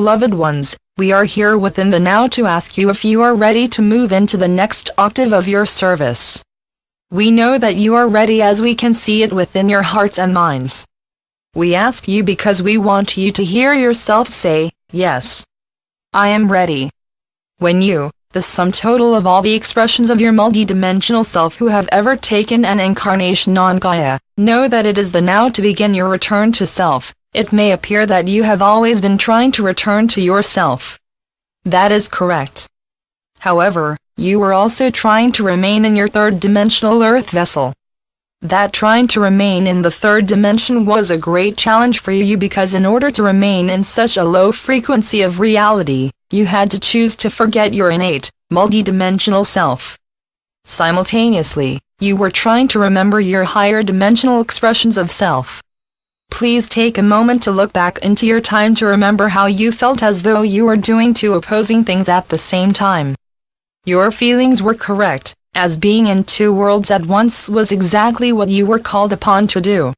beloved ones, we are here within the now to ask you if you are ready to move into the next octave of your service. We know that you are ready as we can see it within your hearts and minds. We ask you because we want you to hear yourself say, yes, I am ready. When you, the sum total of all the expressions of your multidimensional self who have ever taken an incarnation on Gaia, know that it is the now to begin your return to self. It may appear that you have always been trying to return to yourself. That is correct. However, you were also trying to remain in your third-dimensional earth vessel. That trying to remain in the third dimension was a great challenge for you because in order to remain in such a low frequency of reality, you had to choose to forget your innate, multidimensional self. Simultaneously, you were trying to remember your higher dimensional expressions of self. Please take a moment to look back into your time to remember how you felt as though you were doing two opposing things at the same time. Your feelings were correct, as being in two worlds at once was exactly what you were called upon to do.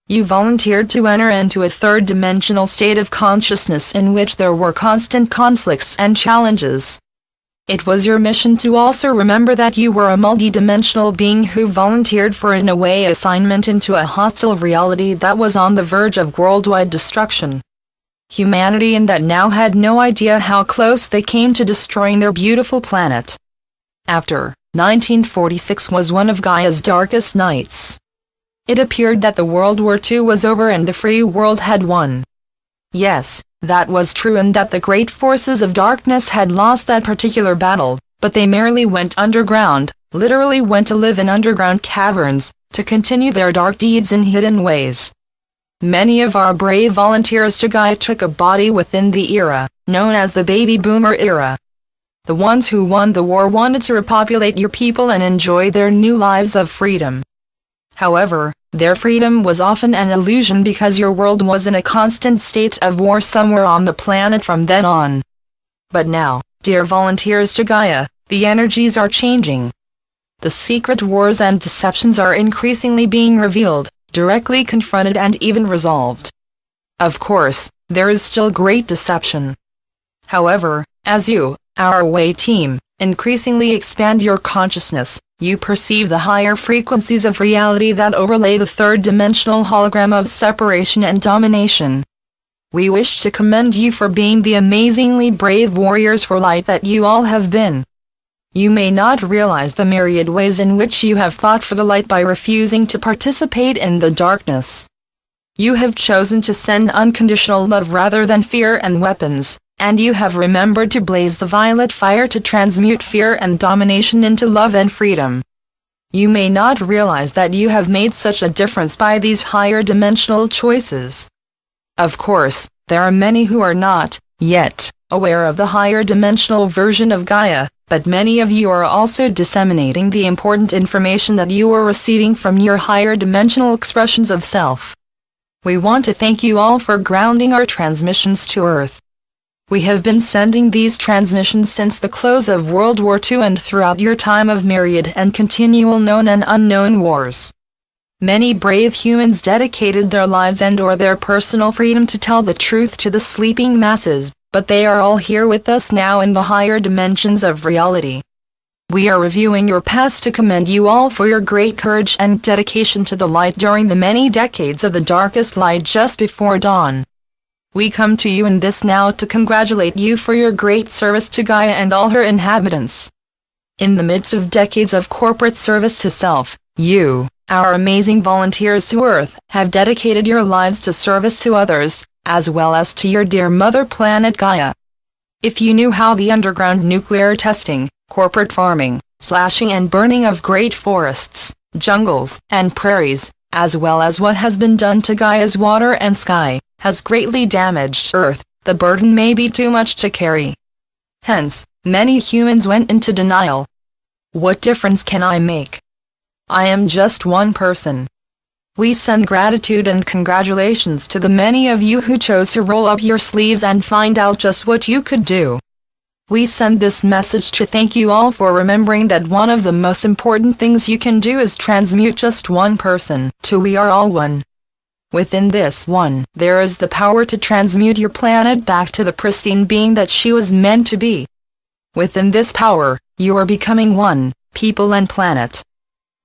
You volunteered to enter into a third-dimensional state of consciousness in which there were constant conflicts and challenges. It was your mission to also remember that you were a multidimensional being who volunteered for an away assignment into a hostile reality that was on the verge of worldwide destruction. Humanity in that now had no idea how close they came to destroying their beautiful planet. After 1946 was one of Gaia's darkest nights. It appeared that the World War II was over and the free world had won. Yes, that was true and that the great forces of darkness had lost that particular battle, but they merely went underground, literally went to live in underground caverns, to continue their dark deeds in hidden ways. Many of our brave volunteers to Gaia took a body within the era, known as the baby boomer era. The ones who won the war wanted to repopulate your people and enjoy their new lives of freedom. However, their freedom was often an illusion because your world was in a constant state of war somewhere on the planet from then on. But now, dear volunteers to Gaia, the energies are changing. The secret wars and deceptions are increasingly being revealed, directly confronted and even resolved. Of course, there is still great deception. However, as you, our away team, increasingly expand your consciousness, you perceive the higher frequencies of reality that overlay the third-dimensional hologram of separation and domination. We wish to commend you for being the amazingly brave warriors for light that you all have been. You may not realize the myriad ways in which you have fought for the light by refusing to participate in the darkness. You have chosen to send unconditional love rather than fear and weapons, and you have remembered to blaze the violet fire to transmute fear and domination into love and freedom. You may not realize that you have made such a difference by these higher dimensional choices. Of course, there are many who are not, yet, aware of the higher dimensional version of Gaia, but many of you are also disseminating the important information that you are receiving from your higher dimensional expressions of self. We want to thank you all for grounding our transmissions to Earth. We have been sending these transmissions since the close of World War II and throughout your time of myriad and continual known and unknown wars. Many brave humans dedicated their lives and/or their personal freedom to tell the truth to the sleeping masses, but they are all here with us now in the higher dimensions of reality. We are reviewing your past to commend you all for your great courage and dedication to the light during the many decades of the darkest light just before dawn. We come to you in this now to congratulate you for your great service to Gaia and all her inhabitants. In the midst of decades of corporate service to self, you, our amazing volunteers to Earth, have dedicated your lives to service to others, as well as to your dear mother planet Gaia. If you knew how the underground nuclear testing, corporate farming, slashing and burning of great forests, jungles, and prairies, as well as what has been done to Gaia's water and sky, has greatly damaged Earth, the burden may be too much to carry. Hence, many humans went into denial. What difference can I make? I am just one person. We send gratitude and congratulations to the many of you who chose to roll up your sleeves and find out just what you could do. We send this message to thank you all for remembering that one of the most important things you can do is transmute just one person to we are all one. Within this one, there is the power to transmute your planet back to the pristine being that she was meant to be. Within this power, you are becoming one, people and planet.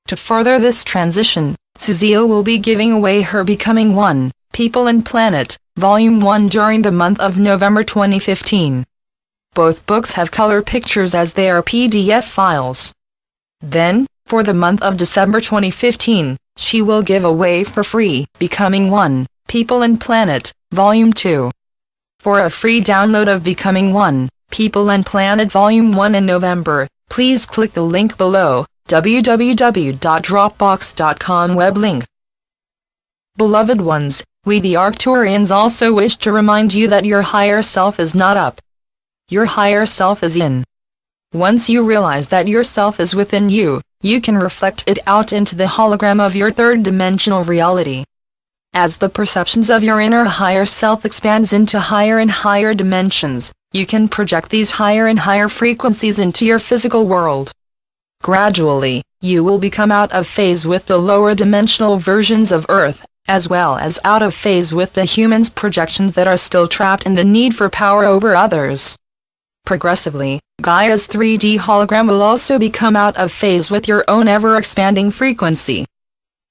To further this transition, Suziel will be giving away her Becoming One, People and Planet, Volume 1 during the month of November 2015. Both books have color pictures as they are PDF files. Then, for the month of December 2015, she will give away for free Becoming One, People and Planet, Volume 2. For a free download of Becoming One, People and Planet Volume 1 in November, please click the link below, www.dropbox.com web link. Beloved ones, we the Arcturians also wish to remind you that your higher self is not up. Your higher self is in. Once you realize that your self is within you, you can reflect it out into the hologram of your third-dimensional reality. As the perceptions of your inner higher self expands into higher and higher dimensions, you can project these higher and higher frequencies into your physical world. Gradually, you will become out of phase with the lower dimensional versions of Earth, as well as out of phase with the humans' projections that are still trapped in the need for power over others. Progressively, Gaia's 3D hologram will also become out of phase with your own ever-expanding frequency.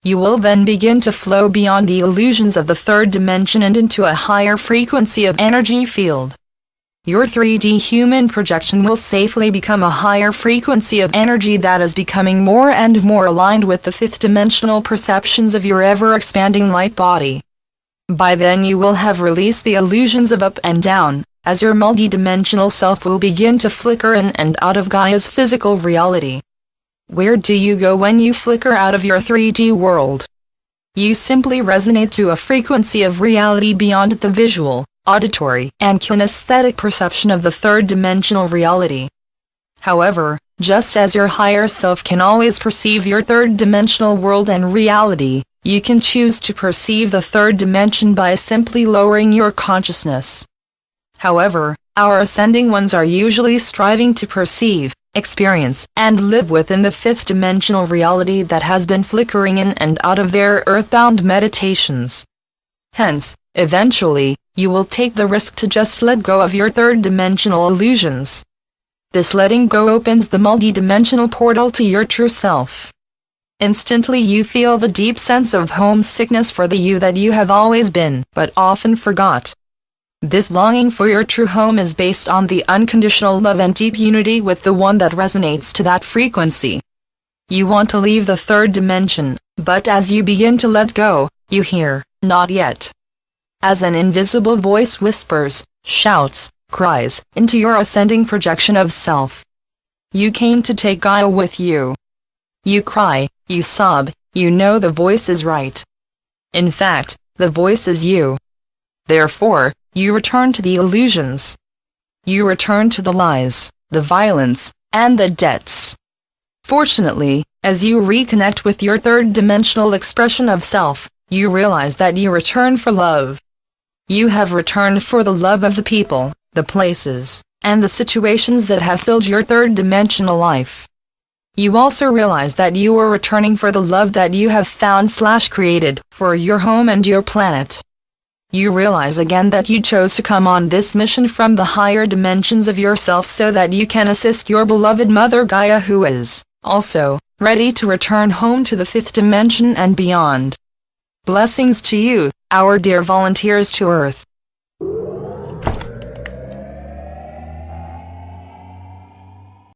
You will then begin to flow beyond the illusions of the third dimension and into a higher frequency of energy field. Your 3D human projection will safely become a higher frequency of energy that is becoming more and more aligned with the fifth-dimensional perceptions of your ever-expanding light body. By then you will have released the illusions of up and down, as your multi-dimensional self will begin to flicker in and out of Gaia's physical reality. Where do you go when you flicker out of your 3D world? You simply resonate to a frequency of reality beyond the visual, auditory, and kinesthetic perception of the third-dimensional reality. However, just as your higher self can always perceive your third-dimensional world and reality, you can choose to perceive the third dimension by simply lowering your consciousness. However, our ascending ones are usually striving to perceive, experience, and live within the fifth-dimensional reality that has been flickering in and out of their earthbound meditations. Hence, eventually, you will take the risk to just let go of your third-dimensional illusions. This letting go opens the multi-dimensional portal to your true self. Instantly you feel the deep sense of homesickness for the you that you have always been, but often forgot. This longing for your true home is based on the unconditional love and deep unity with the one that resonates to that frequency. You want to leave the third dimension, but as you begin to let go, you hear, "Not yet." As an invisible voice whispers, shouts, cries, into your ascending projection of self. You came to take Gaia with you. You cry, you sob, you know the voice is right. In fact, the voice is you. Therefore, you return to the illusions. You return to the lies, the violence, and the debts. Fortunately, as you reconnect with your third-dimensional expression of self, you realize that you return for love. You have returned for the love of the people, the places, and the situations that have filled your third-dimensional life. You also realize that you are returning for the love that you have found/created for your home and your planet. You realize again that you chose to come on this mission from the higher dimensions of yourself so that you can assist your beloved Mother Gaia, who is also ready to return home to the fifth dimension and beyond. Blessings to you, our dear volunteers to Earth.